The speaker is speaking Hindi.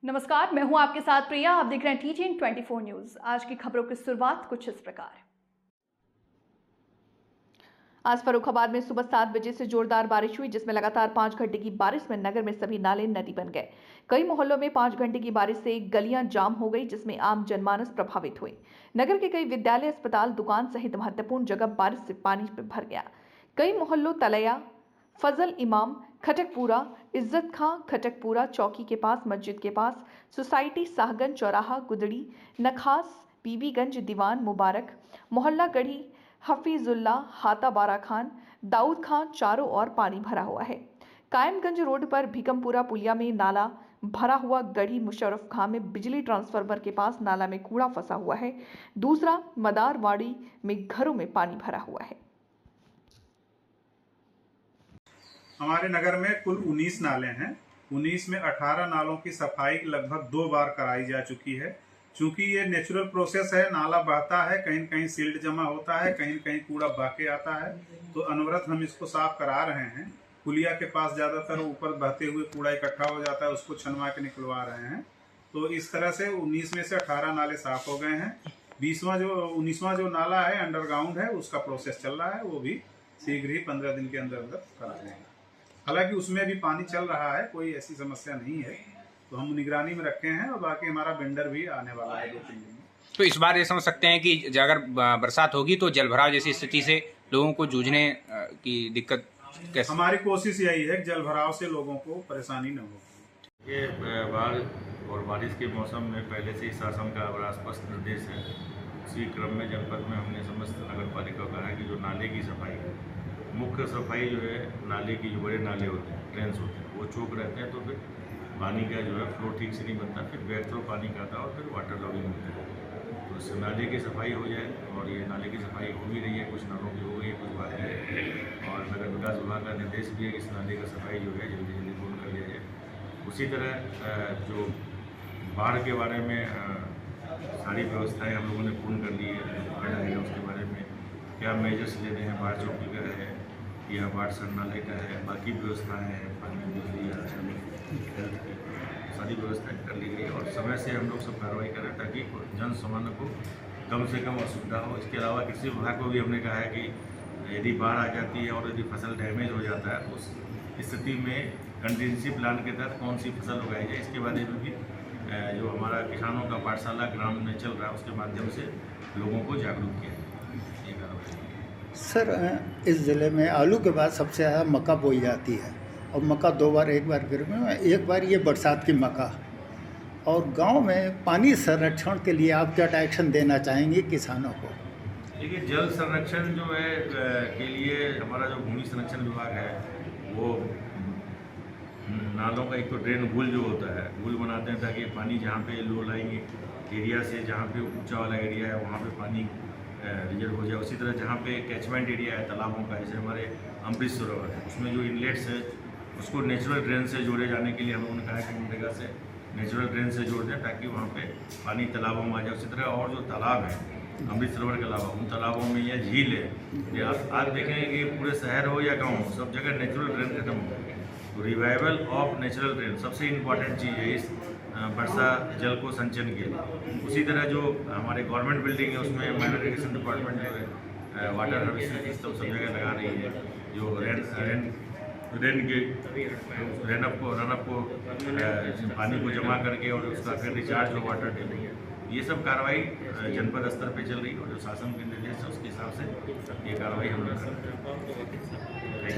नमस्कार, मैं हूं आपके साथ प्रिया। आप देख रहे हैं TTN 24 न्यूज। आज की खबरों की शुरुआत कुछ इस प्रकार। आज फर्रुखाबाद में सुबह 7 बजे से जोरदार बारिश हुई, जिसमें लगातार 5 घंटे की बारिश में नगर में सभी नाले नदी बन गए। कई मोहल्लों में 5 घंटे की बारिश से गलियां जाम हो गई, जिसमें आम जनमानस प्रभावित हुई। नगर के कई विद्यालय, अस्पताल, दुकान सहित महत्वपूर्ण जगह बारिश से पानी में भर गया। कई मोहल्लों तलैया, फजल इमाम, खटकपुरा, इज्जत खां, खटकपुरा चौकी के पास, मस्जिद के पास, सोसाइटी, शाहगंज चौराहा, गुदड़ी, नखास, बीबीगंज, दीवान मुबारक, मोहल्ला गढ़ी, हफीजुल्ला, हाता बारा खान, दाऊद खां, चारों ओर पानी भरा हुआ है। कायमगंज रोड पर भीकमपुरा पुलिया में नाला भरा हुआ। गढ़ी मुशर्रफ खां में बिजली ट्रांसफार्मर के पास नाला में कूड़ा फंसा हुआ है। दूसरा मदारवाड़ी में घरों में पानी भरा हुआ है। हमारे नगर में कुल 19 नाले हैं। 19 में 18 नालों की सफाई लगभग 2 बार कराई जा चुकी है। चूंकि ये नेचुरल प्रोसेस है, नाला बहता है, कहीं न कहीं सिल्ट जमा होता है, कहीं न कहीं कूड़ा बह के आता है, तो अनवरत हम इसको साफ करा रहे हैं। पुलिया के पास ज्यादातर ऊपर बहते हुए कूड़ा इकट्ठा हो जाता है, उसको छनवा के निकलवा रहे हैं। तो इस तरह से 19 में से 18 नाले साफ हो गए हैं। 19वां जो नाला है अंडरग्राउंड है, उसका प्रोसेस चल रहा है, वो भी शीघ्र ही 15 दिन के अंदर अंदर करा जाएगा। हालांकि उसमें भी पानी चल रहा है, कोई ऐसी समस्या नहीं है, तो हम निगरानी में रखे हैं। और बाकी हमारा वेंडर भी आने वाला है 2-3 दिन में। तो इस बार ये समझ सकते हैं कि अगर बरसात होगी तो जलभराव जैसी स्थिति से लोगों को जूझने की दिक्कत कैसे? हमारी कोशिश यही है कि जलभराव से लोगों को परेशानी न हो। ये बाढ़ और बारिश के मौसम में पहले से ही शासन का बड़ा स्पष्ट निर्देश है। उसी क्रम में जनपद में हमने समस्त नगर पालिका को कहा है कि जो नाले की सफाई है, मुख्य सफाई जो है नाले की, जो बड़े नाले होते हैं, ड्रेन्स होते हैं, वो चौक रहते हैं, तो फिर पानी का जो है फ्लो ठीक से नहीं बनता, फिर बैक थ्रो पानी का आता है और फिर वाटर लॉगिंग होता है। तो इससे नाले की सफाई हो जाए, और ये नाले की सफाई हो भी रही है, कुछ नालों की हो गई है, कुछ बाकी है। और नगर विकास विभाग का निर्देश भी है कि इस नाले का सफाई जो है जल्दी जल्दी पूर्ण कर लिया जाए। उसी तरह जो बाढ़ के बारे में सारी व्यवस्थाएं हम लोगों ने पूर्ण कर ली है। उसके बारे में क्या मेजर्स लेने हैं, बाढ़ चौकी का है या बाढ़ संग्रहालय का है, बाकी व्यवस्थाएं हैं, पानी, बिजली, राशन, हेल्थ की सारी व्यवस्थाएं कर ली गई। और समय से हम लोग सब कार्रवाई करें ताकि जन सामान्य को कम से कम असुविधा हो। इसके अलावा कृषि विभाग को भी हमने कहा है कि यदि बाढ़ आ जाती है और यदि फसल डैमेज हो जाता है, उस स्थिति में कंटीजेंसी प्लान के तहत कौन सी फसल उगाई जाए, इसके बारे में भी जो हमारा किसानों का पाठशाला ग्राम में चल रहा है, उसके माध्यम से लोगों को जागरूक किया जाए। ये कार्रवाई सर, इस ज़िले में आलू के बाद सबसे ज़्यादा मक्का बोई जाती है, और मक्का 2 बार, एक बार गर्मी में, एक बार ये बरसात की मक्का। और गांव में पानी संरक्षण के लिए आप क्या एक्शन देना चाहेंगे किसानों को? देखिए, जल संरक्षण जो है के लिए हमारा जो भूमि संरक्षण विभाग है, वो नालों का एक तो ड्रेन गुल जो होता है, गुल बनाते हैं ताकि पानी जहाँ पे लो लाइंग एरिया से, जहाँ पे ऊंचा वाला एरिया है, वहाँ पे पानी रिजर्व हो जाए। उसी तरह जहाँ पे कैचमेंट एरिया है तालाबों का, जैसे हमारे अमृत सरोवर है, उसमें जो इनलेट्स है उसको नेचुरल ड्रेन से जोड़े जाने के लिए हम लोगों ने कहा कि मनरेगा से नेचुरल ड्रेन से जोड़ दें ताकि वहाँ पे पानी तालाबों में आ जाए। उसी तरह और जो तालाब है अमृत सरोवर के अलावा, उन तालाबों में या झील है, ये आप आज देखेंगे कि पूरे शहर हो या गाँव हो, सब जगह नेचुरल ड्रेन खत्म हो गए। तो रिवाइवल ऑफ नेचुरल ड्रेन सबसे इम्पॉर्टेंट चीज़ है इस वर्षा जल को संचयन के लिए। उसी तरह जो हमारे गवर्नमेंट बिल्डिंग है, उसमें माइनर इरिगेशन डिपार्टमेंट जो है वाटर हार्वेस्टिंग सिस्टम सब जगह लगा रही है। जो रनअप को पानी को जमा करके और उसका फिर रिचार्ज हो वाटर डेली, ये सब कार्रवाई जनपद स्तर पे चल रही है। और जो शासन के निर्देश है उसके हिसाब से ये कार्रवाई हम लोग कर रहे हैं।